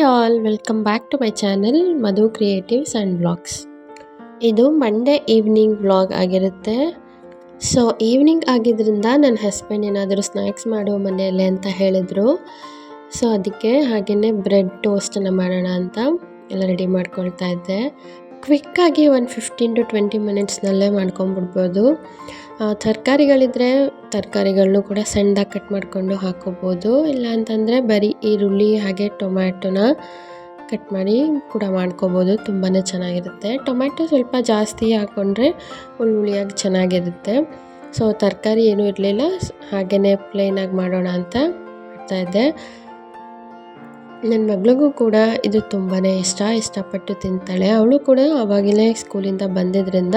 All, welcome back to my channel Madhu creatives and vlogs. ಇದು Monday evening vlog ಆಗಿರುತ್ತೆ. So evening ಆಗಿದ್ದರಿಂದ ನನ್ನ husband ಏನಾದರೂ ಸ್ನ್ಯಾಕ್ಸ್ ಮಾಡೋ ಮನೆಯಲ್ಲೇ ಅಂತ ಹೇಳಿದರು. ಸೊ ಅದಕ್ಕೆ ಹಾಗೆಯೇ ಬ್ರೆಡ್ ಟೋಸ್ಟನ್ನು ಮಾಡೋಣ ಅಂತ ಎಲ್ಲ ರೆಡಿ ಮಾಡ್ಕೊಳ್ತಾ ಇದ್ದೆ. ಕ್ವಿಕ್ಕಾಗಿ ಒಂದು 15 to 20 ಮಿನಿಟ್ಸ್ನಲ್ಲೇ ಮಾಡ್ಕೊಂಬಿಡ್ಬೋದು. ತರಕಾರಿಗಳಿದ್ದರೆ ತರಕಾರಿಗಳನ್ನೂ ಕೂಡ ಸಣ್ಣದಾಗಿ ಕಟ್ ಮಾಡಿಕೊಂಡು ಹಾಕ್ಕೋಬೋದು. ಇಲ್ಲ ಅಂತಂದರೆ ಬರೀ ಈರುಳ್ಳಿ ಹಾಗೆ ಟೊಮ್ಯಾಟೊನ ಕಟ್ ಮಾಡಿ ಕೂಡ ಮಾಡ್ಕೋಬೋದು. ತುಂಬಾ ಚೆನ್ನಾಗಿರುತ್ತೆ. ಟೊಮ್ಯಾಟೊ ಸ್ವಲ್ಪ ಜಾಸ್ತಿ ಹಾಕ್ಕೊಂಡ್ರೆ ಹುಳಿಯಾಗಿ ಚೆನ್ನಾಗಿರುತ್ತೆ. ಸೊ ತರಕಾರಿ ಏನೂ ಇರಲಿಲ್ಲ, ಹಾಗೆಯೇ ಪ್ಲೇನಾಗಿ ಮಾಡೋಣ ಅಂತ ಮಾಡ್ತಾಯಿದ್ದೆ. ನನ್ನ ಮಗಳಿಗೂ ಕೂಡ ಇದು ತುಂಬಾ ಇಷ್ಟಪಟ್ಟು ತಿಂತಾಳೆ. ಅವಳು ಕೂಡ ಆವಾಗಲೇ ಸ್ಕೂಲಿಂದ ಬಂದಿದ್ದರಿಂದ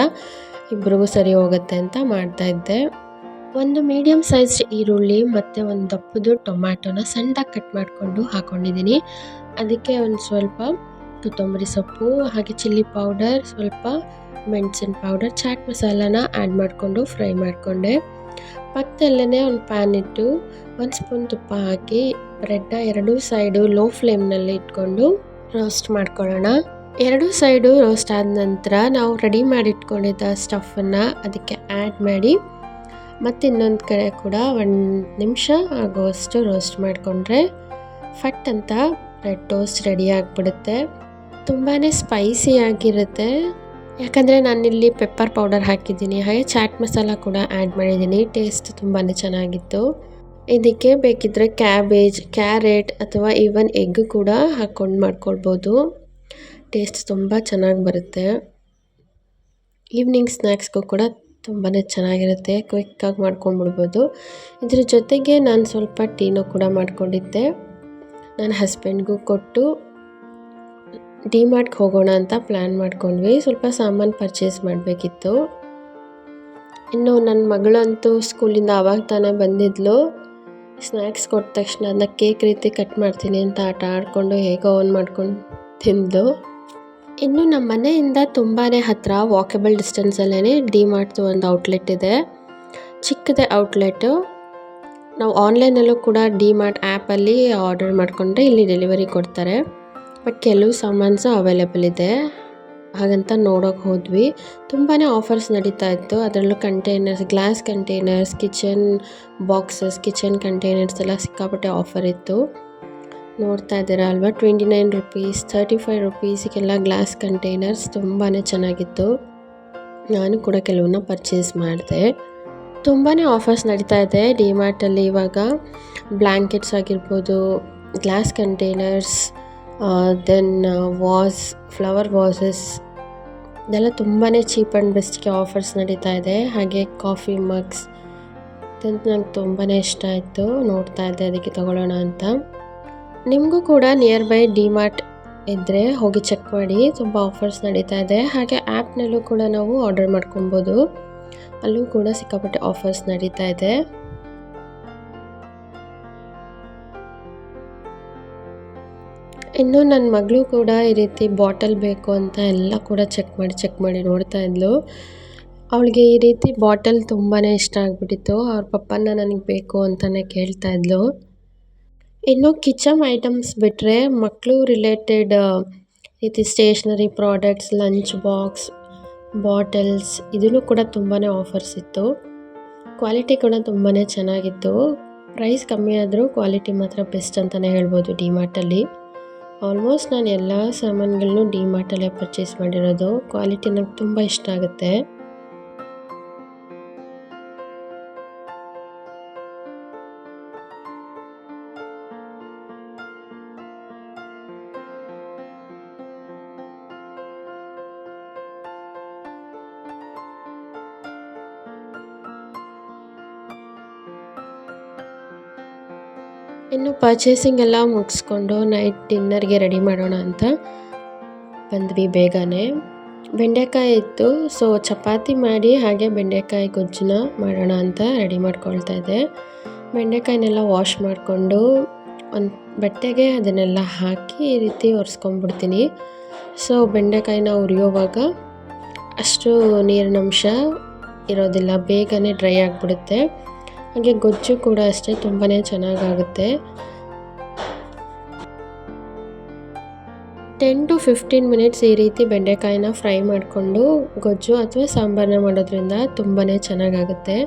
ಇಬ್ಬರಿಗೂ ಸರಿ ಹೋಗುತ್ತೆ ಅಂತ ಮಾಡ್ತಾಯಿದ್ದೆ. ಒಂದು ಮೀಡಿಯಮ್ ಸೈಜ್ ಈರುಳ್ಳಿ ಮತ್ತು ಒಂದು ದಪ್ಪದು ಟೊಮ್ಯಾಟೊನ ಸಣ್ಣದಾಗಿ ಕಟ್ ಮಾಡಿಕೊಂಡು ಹಾಕ್ಕೊಂಡಿದ್ದೀನಿ. ಅದಕ್ಕೆ ಒಂದು ಸ್ವಲ್ಪ ಕೊತ್ತಂಬರಿ ಸೊಪ್ಪು ಹಾಗೆ ಚಿಲ್ಲಿ ಪೌಡರ್, ಸ್ವಲ್ಪ ಮೆಣಸಿನ ಪೌಡರ್, ಚಾಟ್ ಮಸಾಲಾನ ಆ್ಯಡ್ ಮಾಡಿಕೊಂಡು ಫ್ರೈ ಮಾಡಿಕೊಂಡೆ. ಪಕ್ಕದಲ್ಲೇ ಒಂದು ಪ್ಯಾನ್ ಇಟ್ಟು 1 ಸ್ಪೂನ್ ತುಪ್ಪ ಹಾಕಿ ಬ್ರೆಡ್ನ 2 ಸೈಡು ಲೋ ಫ್ಲೇಮ್ನಲ್ಲಿ ಇಟ್ಕೊಂಡು ರೋಸ್ಟ್ ಮಾಡ್ಕೊಳ್ಳೋಣ. 2 ಸೈಡು ರೋಸ್ಟ್ ಆದ ನಂತರ ನಾವು ರೆಡಿ ಮಾಡಿ ಇಟ್ಕೊಂಡಿದ್ದ ಸ್ಟಫನ್ನು ಅದಕ್ಕೆ ಆ್ಯಡ್ ಮಾಡಿ ಮತ್ತು ಇನ್ನೊಂದು ಕಡೆ ಕೂಡ 1 ನಿಮಿಷ ಆಗೋಷ್ಟು ರೋಸ್ಟ್ ಮಾಡಿಕೊಂಡ್ರೆ ಫಟ್ ಅಂತ ಬ್ರೆಡ್ ಟೋಸ್ಟ್ ರೆಡಿ ಆಗಿಬಿಡುತ್ತೆ. ತುಂಬಾ ಸ್ಪೈಸಿಯಾಗಿರುತ್ತೆ. ಯಾಕಂದರೆ ನಾನಿಲ್ಲಿ ಪೆಪ್ಪರ್ ಪೌಡರ್ ಹಾಕಿದ್ದೀನಿ, ಹಾಗೆ ಚಾಟ್ ಮಸಾಲ ಕೂಡ ಆ್ಯಡ್ ಮಾಡಿದ್ದೀನಿ. ಟೇಸ್ಟ್ ತುಂಬಾ ಚೆನ್ನಾಗಿತ್ತು. ಇದಕ್ಕೆ ಬೇಕಿದ್ದರೆ ಕ್ಯಾಬೇಜ್, ಕ್ಯಾರೆಟ್ ಅಥವಾ ಈವನ್ ಎಗ್ ಕೂಡ ಹಾಕ್ಕೊಂಡು ಮಾಡ್ಕೊಳ್ಬೋದು. ಟೇಸ್ಟ್ ತುಂಬ ಚೆನ್ನಾಗಿ ಬರುತ್ತೆ. ಈವ್ನಿಂಗ್ ಸ್ನ್ಯಾಕ್ಸ್ಗೂ ಕೂಡ ತುಂಬಾ ಚೆನ್ನಾಗಿರುತ್ತೆ. ಕ್ವಿಕ್ಕಾಗಿ ಮಾಡ್ಕೊಂಡ್ಬಿಡ್ಬೋದು. ಇದ್ರ ಜೊತೆಗೆ ನಾನು ಸ್ವಲ್ಪ ಟೀನೂ ಕೂಡ ಮಾಡ್ಕೊಂಡಿದ್ದೆ. ನನ್ನ ಹಸ್ಬೆಂಡ್ಗೂ ಕೊಟ್ಟು ಡಿಮಾರ್ಟ್ಗೆ ಹೋಗೋಣ ಅಂತ ಪ್ಲ್ಯಾನ್ ಮಾಡ್ಕೊಂಡ್ವಿ. ಸ್ವಲ್ಪ ಸಾಮಾನು ಪರ್ಚೇಸ್ ಮಾಡಬೇಕಿತ್ತು. ಇನ್ನು ನನ್ನ ಮಗಳಂತೂ ಸ್ಕೂಲಿಂದ ಆವಾಗ ತಾನೇ ಬಂದಿದ್ಲು. ಸ್ನ್ಯಾಕ್ಸ್ ಕೊಟ್ಟ ತಕ್ಷಣ ಅದನ್ನ ಕೇಕ್ ರೀತಿ ಕಟ್ ಮಾಡ್ತೀನಿ ಅಂತ ಆಟ ಆಡಿಕೊಂಡು ಹೇಗೋ ಆನ್ ಮಾಡ್ಕೊಂಡು ತಿಂದು. ಇನ್ನು ನಮ್ಮ ಮನೆಯಿಂದ ತುಂಬಾ ಹತ್ತಿರ ವಾಕಬಲ್ ಡಿಸ್ಟೆನ್ಸಲ್ಲೇ ಡಿಮಾರ್ಟ್ದು ಒಂದು ಔಟ್ಲೆಟ್ ಇದೆ. ಚಿಕ್ಕದೇ ಔಟ್ಲೆಟು. ನಾವು ಆನ್ಲೈನಲ್ಲೂ ಕೂಡ ಡಿಮಾರ್ಟ್ ಆ್ಯಪಲ್ಲಿ ಆರ್ಡರ್ ಮಾಡಿಕೊಂಡ್ರೆ ಇಲ್ಲಿ ಡೆಲಿವರಿ ಕೊಡ್ತಾರೆ. ಬಟ್ ಕೆಲವು ಸಾಮಾನ್ಸು ಅವೈಲೇಬಲ್ ಇದೆ, ಹಾಗಂತ ನೋಡೋಕೆ ಹೋದ್ವಿ. ತುಂಬಾ ಆಫರ್ಸ್ ನಡೀತಾ ಇತ್ತು. ಅದರಲ್ಲೂ containers, glass containers, kitchen boxes, kitchen containers ಎಲ್ಲ ಸಿಕ್ಕಾಪಟ್ಟೆ ಆಫರ್ ಇತ್ತು. ನೋಡ್ತಾ ಇದ್ದೀರಾ ಅಲ್ವಾ, 29 ರೂಪೀಸ್, 35 ರೂಪೀಸಿಗೆಲ್ಲ ಗ್ಲಾಸ್ ಕಂಟೈನರ್ಸ್ ತುಂಬಾ ಚೆನ್ನಾಗಿತ್ತು. ನಾನು ಕೂಡ ಕೆಲವನ್ನ ಪರ್ಚೇಸ್ ಮಾಡಿದೆ. ತುಂಬಾ ಆಫರ್ಸ್ ನಡೀತಾ ಇದೆ ಡಿಮಾರ್ಟಲ್ಲಿ ಇವಾಗ. ಬ್ಲ್ಯಾಂಕೆಟ್ಸ್ ಆಗಿರ್ಬೋದು, glass containers, then flower vases ಇದೆಲ್ಲ ತುಂಬಾ ಚೀಪ್ ಆ್ಯಂಡ್ ಬೆಸ್ಟ್ಗೆ ಆಫರ್ಸ್ ನಡೀತಾ ಇದೆ. ಹಾಗೆ ಕಾಫಿ ಮಗ್ಸ್ ಇದಂತೂ ನಂಗೆ ತುಂಬಾ ಇಷ್ಟ ಆಯಿತು. ನೋಡ್ತಾ ಇದ್ದೆ ಅದಕ್ಕೆ ತೊಗೊಳ್ಳೋಣ ಅಂತ. ನಿಮಗೂ ಕೂಡ ನಿಯರ್ ಬೈ ಡಿಮಾರ್ಟ್ ಇದ್ದರೆ ಹೋಗಿ ಚೆಕ್ ಮಾಡಿ, ತುಂಬ ಆಫರ್ಸ್ ನಡೀತಾ ಇದೆ. ಹಾಗೆ ಆ್ಯಪ್ನಲ್ಲೂ ಕೂಡ ನಾವು ಆರ್ಡರ್ ಮಾಡ್ಕೊಬೋದು, ಅಲ್ಲೂ ಕೂಡ ಸಿಕ್ಕಾಪಟ್ಟೆ ಆಫರ್ಸ್ ನಡೀತಾ ಇದೆ. ಇನ್ನು ನನ್ನ ಮಗಳು ಕೂಡ ಈ ರೀತಿ ಬಾಟಲ್ ಬೇಕು ಅಂತ ಎಲ್ಲ ಕೂಡ ಚೆಕ್ ಮಾಡಿ ನೋಡ್ತಾ ಇದ್ಲು. ಅವಳಿಗೆ ಈ ರೀತಿ ಬಾಟಲ್ ತುಂಬಾ ಇಷ್ಟ ಆಗಿಬಿಟ್ಟಿತ್ತು. ಅವ್ರ ಪಪ್ಪನ ನನಗೆ ಬೇಕು ಅಂತಲೇ ಕೇಳ್ತಾ ಇದ್ಲು. ಇನ್ನು ಕಿಚನ್ ಐಟಮ್ಸ್ ಬಿಟ್ಟರೆ ಮಕ್ಕಳು ರಿಲೇಟೆಡ್ ರೀತಿ stationery products, lunch box, bottles ಇದನ್ನು ಕೂಡ ತುಂಬಾ ಆಫರ್ಸ್ ಇತ್ತು. ಕ್ವಾಲಿಟಿ ಕೂಡ ತುಂಬಾ ಚೆನ್ನಾಗಿತ್ತು. ಪ್ರೈಸ್ ಕಮ್ಮಿ ಆದರೂ ಕ್ವಾಲಿಟಿ ಮಾತ್ರ ಬೆಸ್ಟ್ ಅಂತಲೇ ಹೇಳ್ಬೋದು ಡಿಮಾರ್ಟಲ್ಲಿ. ಆಲ್ಮೋಸ್ಟ್ ನಾನು ಎಲ್ಲ ಸಾಮಾನುಗಳನ್ನೂ ಡಿಮಾರ್ಟಲ್ಲೇ ಪರ್ಚೇಸ್ ಮಾಡಿರೋದು. ಕ್ವಾಲಿಟಿ ನನಗೆ ತುಂಬ ಇಷ್ಟ ಆಗುತ್ತೆ. ಇನ್ನು ಪರ್ಚೇಸಿಂಗ್ ಎಲ್ಲ ಮುಗಿಸ್ಕೊಂಡು ನೈಟ್ ಡಿನ್ನರ್ಗೆ ರೆಡಿ ಮಾಡೋಣ ಅಂತ ಬಂದ್ವಿ ಬೇಗನೆ. ಬೆಂಡೆಕಾಯಿ ಇತ್ತು, ಸೊ ಚಪಾತಿ ಮಾಡಿ ಹಾಗೆ ಬೆಂಡೆಕಾಯಿ ಗೊಜ್ಜನ್ನ ಮಾಡೋಣ ಅಂತ ರೆಡಿ ಮಾಡ್ಕೊಳ್ತಾ ಇದ್ದೆ. ಬೆಂಡೆಕಾಯಿನೆಲ್ಲ ವಾಶ್ ಮಾಡಿಕೊಂಡು ಒಂದು ಬಟ್ಟೆಗೆ ಅದನ್ನೆಲ್ಲ ಹಾಕಿ ಈ ರೀತಿ ಒರೆಸ್ಕೊಂಡ್ಬಿಡ್ತೀನಿ. ಸೊ ಬೆಂಡೆಕಾಯಿನ ಹುರಿಯೋವಾಗ ಅಷ್ಟು ನೀರಿನಂಶ ಇರೋದಿಲ್ಲ, ಬೇಗನೆ ಡ್ರೈ ಆಗಿಬಿಡುತ್ತೆ. ಹಾಗೆ ಗೊಜ್ಜು ಕೂಡ ಅಷ್ಟೇ ತುಂಬಾ ಚೆನ್ನಾಗಾಗುತ್ತೆ. 10 to 15 ಮಿನಿಟ್ಸ್ ಈ ರೀತಿ ಬೆಂಡೆಕಾಯಿನ ಫ್ರೈ ಮಾಡಿಕೊಂಡು ಗೊಜ್ಜು ಅಥವಾ ಸಾಂಬಾರನ್ನ ಮಾಡೋದ್ರಿಂದ ತುಂಬಾ ಚೆನ್ನಾಗಾಗುತ್ತೆ.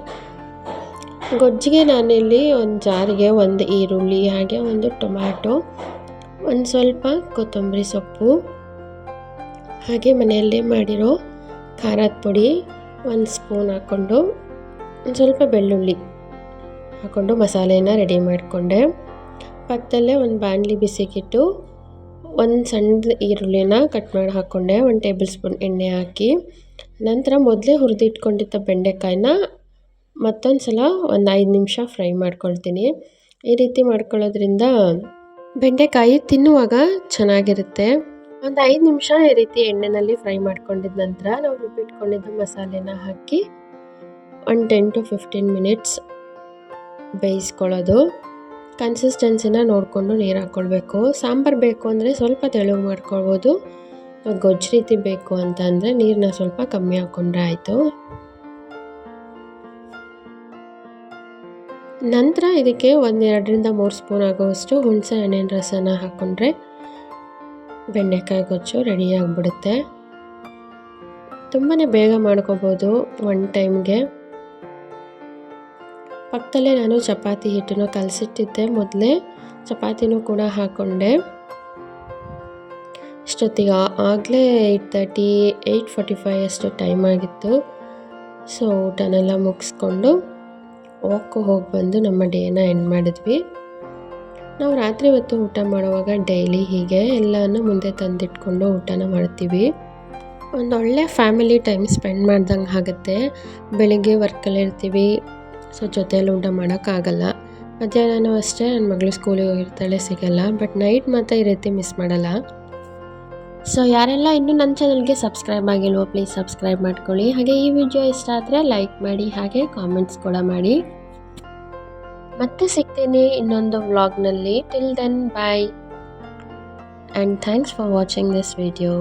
ಗೊಜ್ಜಿಗೆ ನಾನಿಲ್ಲಿ ಒಂದು ಜಾರಿಗೆ ಒಂದು ಈರುಳ್ಳಿ, ಹಾಗೆ ಒಂದು ಟೊಮ್ಯಾಟೊ, ಒಂದು ಸ್ವಲ್ಪ ಕೊತ್ತಂಬರಿ ಸೊಪ್ಪು, ಹಾಗೆ ಮನೆಯಲ್ಲೇ ಮಾಡಿರೋ ಖಾರದ ಪುಡಿ 1 ಸ್ಪೂನ್ ಹಾಕ್ಕೊಂಡು, ಒಂದು ಸ್ವಲ್ಪ ಬೆಳ್ಳುಳ್ಳಿ ಹಾಕ್ಕೊಂಡು ಮಸಾಲೆನ ರೆಡಿ ಮಾಡಿಕೊಂಡೆ. ಪಕ್ಕದಲ್ಲೇ ಒಂದು ಬಾಣಲಿ ಬಿಸಿಗಿಟ್ಟು ಒಂದು ಸಣ್ಣ ಈರುಳ್ಳಿನ ಕಟ್ ಮಾಡಿ ಹಾಕ್ಕೊಂಡೆ. 1 ಟೇಬಲ್ ಸ್ಪೂನ್ ಎಣ್ಣೆ ಹಾಕಿ, ನಂತರ ಮೊದಲೇ ಹುರಿದಿಟ್ಕೊಂಡಿದ್ದ ಬೆಂಡೆಕಾಯಿನ ಮತ್ತೊಂದು ಸಲ ಒಂದು 5 ನಿಮಿಷ ಫ್ರೈ ಮಾಡ್ಕೊಳ್ತೀನಿ. ಈ ರೀತಿ ಮಾಡ್ಕೊಳ್ಳೋದ್ರಿಂದ ಬೆಂಡೆಕಾಯಿ ತಿನ್ನುವಾಗ ಚೆನ್ನಾಗಿರುತ್ತೆ. ಒಂದು 5 ನಿಮಿಷ ಈ ರೀತಿ ಎಣ್ಣೆಯಲ್ಲಿ ಫ್ರೈ ಮಾಡ್ಕೊಂಡಿದ್ದ ನಂತರ ನಾವು ರುಬ್ಬಿಟ್ಕೊಂಡಿದ್ದ ಮಸಾಲೆನ ಹಾಕಿ ಒಂದು 10 to 15 ಮಿನಿಟ್ಸ್ ಬೇಯಿಸ್ಕೊಳ್ಳೋದು. ಕನ್ಸಿಸ್ಟೆನ್ಸಿನ ನೋಡಿಕೊಂಡು ನೀರು ಹಾಕ್ಕೊಳ್ಬೇಕು. ಸಾಂಬಾರು ಬೇಕು ಅಂದರೆ ಸ್ವಲ್ಪ ತೆಳು ಮಾಡ್ಕೊಳ್ಬೋದು, ಗೊಜ್ಜು ರೀತಿ ಬೇಕು ಅಂತ ಅಂದರೆ ನೀರನ್ನ ಸ್ವಲ್ಪ ಕಮ್ಮಿ ಹಾಕ್ಕೊಂಡ್ರೆ ಆಯಿತು. ನಂತರ ಇದಕ್ಕೆ 1-2 ರಿಂದ 3 ಸ್ಪೂನ್ ಆಗುವಷ್ಟು ಹುಣಸೆ ಹಣ್ಣಿನ ರಸನ ಹಾಕ್ಕೊಂಡ್ರೆ ಬೆಂಡೆಕಾಯಿ ಗೊಜ್ಜು ರೆಡಿ ಆಗಿಬಿಡುತ್ತೆ. ತುಂಬಾ ಬೇಗ ಮಾಡ್ಕೋಬೋದು ಒನ್ ಟೈಮ್ಗೆ. ಪಕ್ಕದಲ್ಲೇ ನಾನು ಚಪಾತಿ ಹಿಟ್ಟನ್ನು ಕಲಸಿಟ್ಟಿದ್ದೆ, ಮೊದಲೇ ಚಪಾತಿನೂ ಕೂಡ ಹಾಕ್ಕೊಂಡೆ. ಇಷ್ಟೊತ್ತಿಗೆ ಆಗಲೇ 8:30, 8:45 ಅಷ್ಟು ಟೈಮ್ ಆಗಿತ್ತು. ಸೊ ಊಟನೆಲ್ಲ ಮುಗಿಸ್ಕೊಂಡು ವಾಕ್ ಹೋಗಿ ಬಂದು ನಮ್ಮ ಡೇನ ಎಂಡ್ ಮಾಡಿದ್ವಿ. ನಾವು ರಾತ್ರಿ ಹೊತ್ತು ಊಟ ಮಾಡುವಾಗ ಡೈಲಿ ಹೀಗೆ ಎಲ್ಲನೂ ಮುಂದೆ ತಂದಿಟ್ಕೊಂಡು ಊಟನ ಮಾಡ್ತೀವಿ. ಒಂದೊಳ್ಳೆ ಫ್ಯಾಮಿಲಿ ಟೈಮ್ ಸ್ಪೆಂಡ್ ಮಾಡ್ದಂಗೆ ಆಗುತ್ತೆ. ಬೆಳಿಗ್ಗೆ ವರ್ಕಲ್ಲಿ ಇರ್ತೀವಿ, ಸೊ ಜೊತೆಯಲ್ಲಿ ಊಟ ಮಾಡೋಕ್ಕಾಗಲ್ಲ. ಮಧ್ಯಾಹ್ನನೂ ಅಷ್ಟೇ ನನ್ನ ಮಗಳು ಸ್ಕೂಲಿಗೆ ಹೋಗಿರ್ತಾಳೆ, ಸಿಗಲ್ಲ. ಬಟ್ ನೈಟ್ ಮಾತ್ರ ಈ ರೀತಿ ಮಿಸ್ ಮಾಡಲ್ಲ. ಸೊ ಯಾರೆಲ್ಲ ಇನ್ನೂ ನನ್ನ ಚಾನಲ್ಗೆ ಸಬ್ಸ್ಕ್ರೈಬ್ ಆಗಿಲ್ವೋ ಪ್ಲೀಸ್ ಸಬ್ಸ್ಕ್ರೈಬ್ ಮಾಡ್ಕೊಳ್ಳಿ. ಹಾಗೆ ಈ ವಿಡಿಯೋ ಇಷ್ಟ ಆದರೆ ಲೈಕ್ ಮಾಡಿ, ಹಾಗೆ ಕಾಮೆಂಟ್ಸ್ ಕೂಡ ಮಾಡಿ. ಮತ್ತೆ ಸಿಗ್ತೀನಿ ಇನ್ನೊಂದು ವ್ಲಾಗ್ನಲ್ಲಿ. Till then bye and thanks for watching this video.